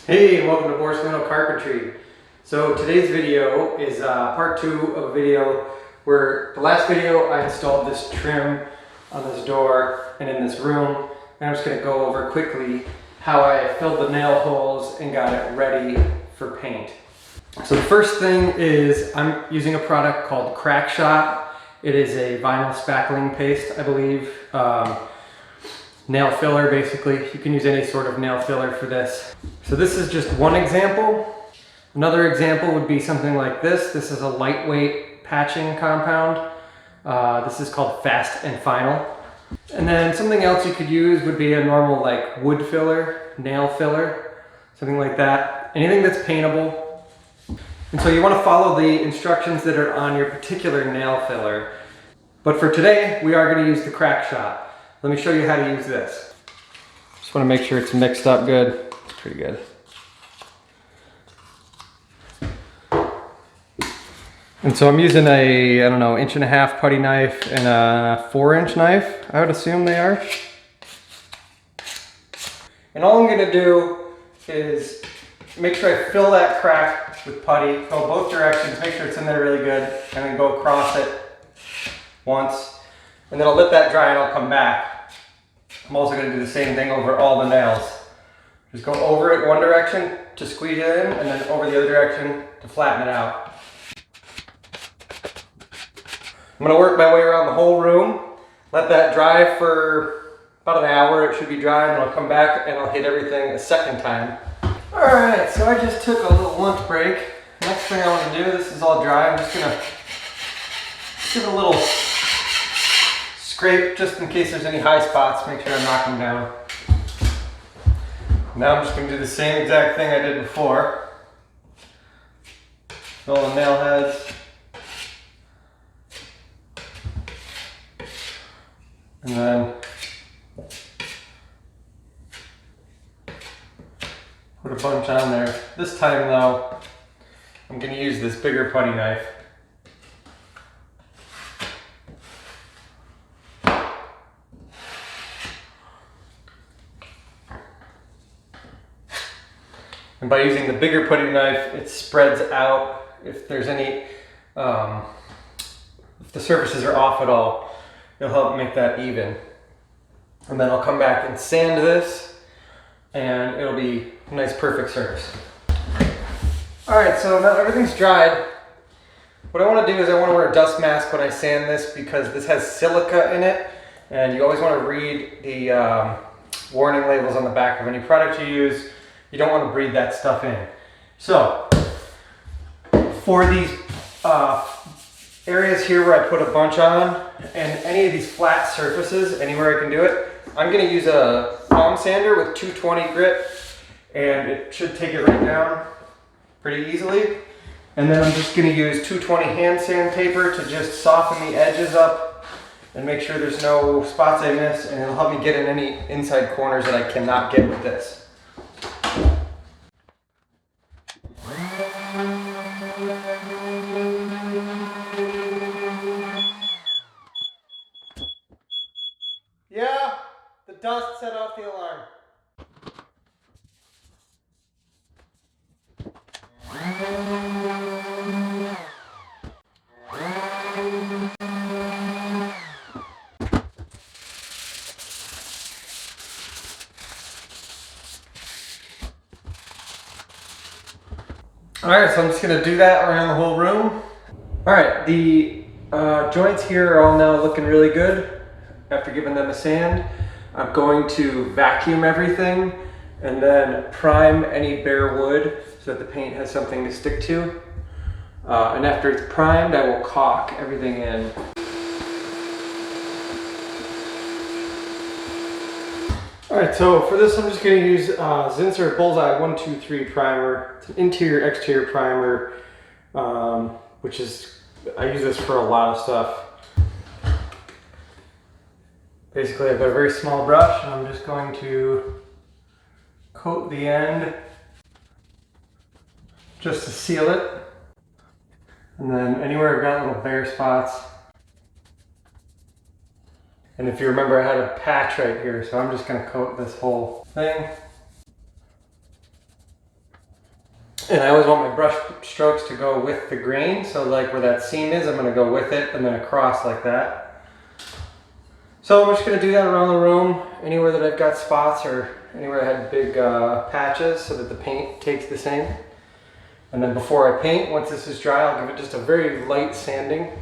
Hey, welcome to Borsellino Carpentry. So today's video is part 2 of a video where the last video I installed this trim on this door and in this room, and I'm just going to go over quickly how I filled the nail holes and got it ready for paint. So the first thing is I'm using a product called Crack Shot. It is a vinyl spackling paste, I believe. Nail filler, basically. You can use any sort of nail filler for this. So this is just one example. Another example would be something like this. This is a lightweight patching compound. This is called Fast and Final. And then something else you could use would be a normal like wood filler, nail filler, something like that. Anything that's paintable. And so you want to follow the instructions that are on your particular nail filler. But for today, we are going to use the Crack Shot. Let me show you how to use this. Just want to make sure it's mixed up good. It's pretty good. And so I'm using a, I don't know, 1.5-inch putty knife and a 4-inch knife, I would assume they are. And all I'm going to do is make sure I fill that crack with putty, go both directions, make sure it's in there really good, and then go across it once. And then I'll let that dry and I'll come back. I'm also going to do the same thing over all the nails. Just go over it one direction to squeeze it in, and then over the other direction to flatten it out. I'm going to work my way around the whole room, let that dry for about an hour. It should be dry, and then I'll come back and I'll hit everything a second time. Alright, so I just took a little lunch break. Next thing I want to do, this is all dry, I'm just going to give it a little scrape just in case there's any high spots, make sure I knock them down. Now I'm just going to do the same exact thing I did before. Fill the nail heads. And then put a bunch on there. This time though, I'm going to use this bigger putty knife. And by using the bigger putty knife, it spreads out. If there's any, if the surfaces are off at all, it'll help make that even. And then I'll come back and sand this, and it'll be a nice perfect surface. All right, so now everything's dried. What I want to do is I want to wear a dust mask when I sand this because this has silica in it, and you always want to read the warning labels on the back of any product you use. You don't want to breathe that stuff in. So, for these areas here where I put a bunch on, and any of these flat surfaces, anywhere I can do it, I'm going to use a palm sander with 220 grit, and it should take it right down pretty easily. And then I'm just going to use 220 hand sandpaper to just soften the edges up and make sure there's no spots I miss, and it'll help me get in any inside corners that I cannot get with this. Yeah, the dust set off the alarm. Alright, so I'm just going to do that around the whole room. Alright, the joints here are all now looking really good after giving them a sand. I'm going to vacuum everything and then prime any bare wood so that the paint has something to stick to. And after it's primed, I will caulk everything in. Alright, so for this I'm just going to use Zinsser Bullseye 123 primer. It's an interior-exterior primer, which is, I use this for a lot of stuff. Basically I've got a very small brush and I'm just going to coat the end just to seal it. And then anywhere I've got little bare spots. And if you remember, I had a patch right here, so I'm just going to coat this whole thing. And I always want my brush strokes to go with the grain. So like where that seam is, I'm gonna go with it and then across like that. So I'm just gonna do that around the room, anywhere that I've got spots or anywhere I had big patches so that the paint takes the same. And then before I paint, once this is dry, I'll give it just a very light sanding.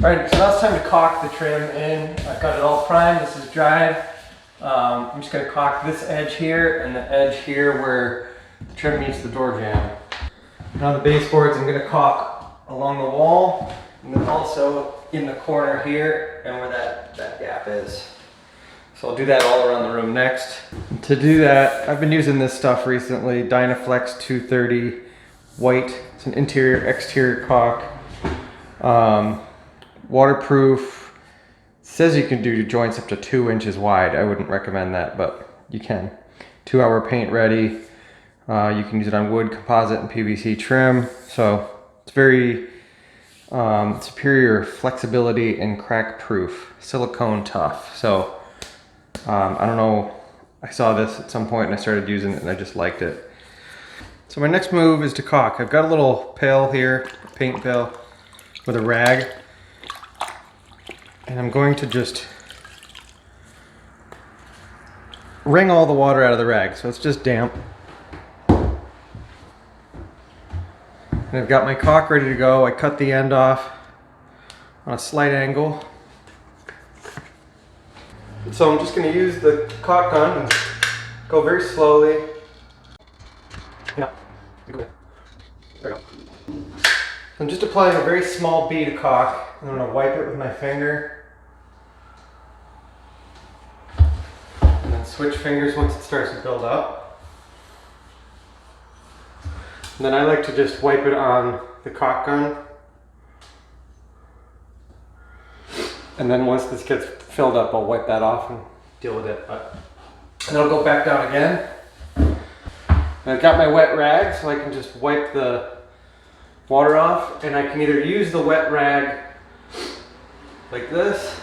All right, so now it's time to caulk the trim in. I've got it all primed, this is dried. I'm just gonna caulk this edge here and the edge here where the trim meets the door jamb. Now the baseboards, I'm gonna caulk along the wall and then also in the corner here and where that gap is. So I'll do that all around the room next. To do that, I've been using this stuff recently, Dynaflex 230 white. It's an interior exterior caulk. Waterproof. It says you can do joints up to 2 inches wide. I wouldn't recommend that, but you can. 2-hour paint ready. You can use it on wood, composite, and PVC trim. So it's very superior flexibility and crack proof. Silicone tough. So I don't know, I saw this at some point and I started using it and I just liked it. So my next move is to caulk. I've got a little pail here, a paint pail with a rag. And I'm going to just wring all the water out of the rag so it's just damp. And I've got my caulk ready to go. I cut the end off on a slight angle. So I'm just going to use the caulk gun and go very slowly. Yeah, there we go. I'm just applying a very small bead of caulk and I'm going to wipe it with my finger. And then switch fingers once it starts to build up. And then I like to just wipe it on the caulk gun. And then once this gets filled up, I'll wipe that off and deal with it. And I'll go back down again. And I've got my wet rag, so I can just wipe the water off. And I can either use the wet rag like this,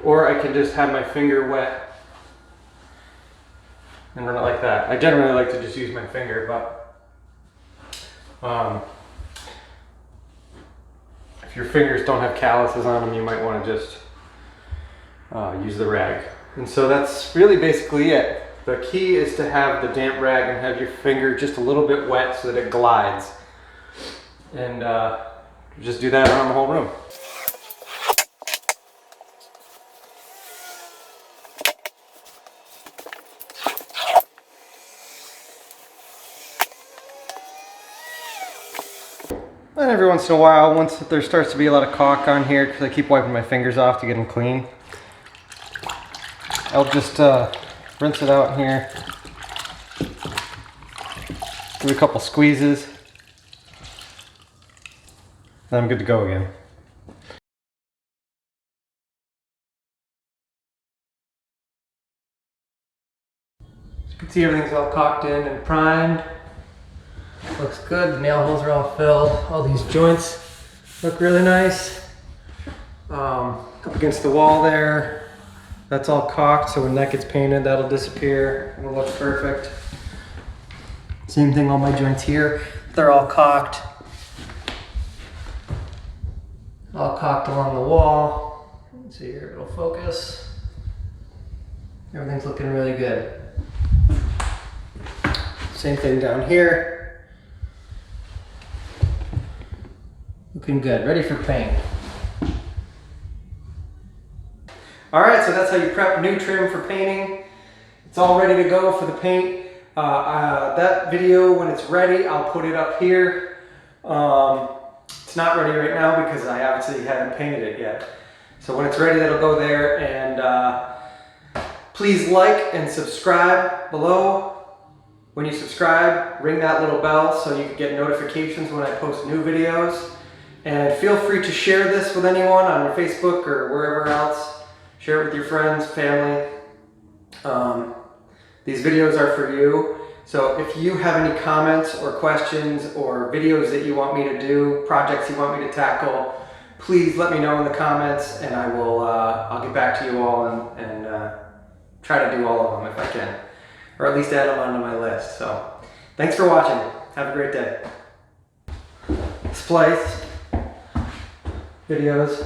or I can just have my finger wet and run it like that. I generally like to just use my finger, but if your fingers don't have calluses on them, you might want to just use the rag. And so that's really basically it. The key is to have the damp rag and have your finger just a little bit wet so that it glides. And just do that around the whole room. And every once in a while, once there starts to be a lot of caulk on here, because I keep wiping my fingers off to get them clean, I'll just rinse it out here. Do a couple squeezes. Then I'm good to go again. As you can see, everything's all caulked in and primed. Looks good, the nail holes are all filled. All these joints look really nice. Up against the wall there, that's all caulked, so when that gets painted, that'll disappear. It'll look perfect. Same thing on my joints here. They're all caulked. All caulked along the wall. Let's see here, it'll focus. Everything's looking really good. Same thing down here. Looking good, ready for paint. All right, so that's how you prep new trim for painting. It's all ready to go for the paint. That video, when it's ready, I'll put it up here. It's not ready right now because I obviously haven't painted it yet. So when it's ready, that'll go there. And please like and subscribe below. When you subscribe, ring that little bell so you can get notifications when I post new videos. And feel free to share this with anyone on your Facebook or wherever else. Share it with your friends, family. These videos are for you. So if you have any comments or questions or videos that you want me to do, projects you want me to tackle, please let me know in the comments and I'll get back to you all and try to do all of them if I can. or at least add them onto my list. So thanks for watching. Have a great day. Splice videos.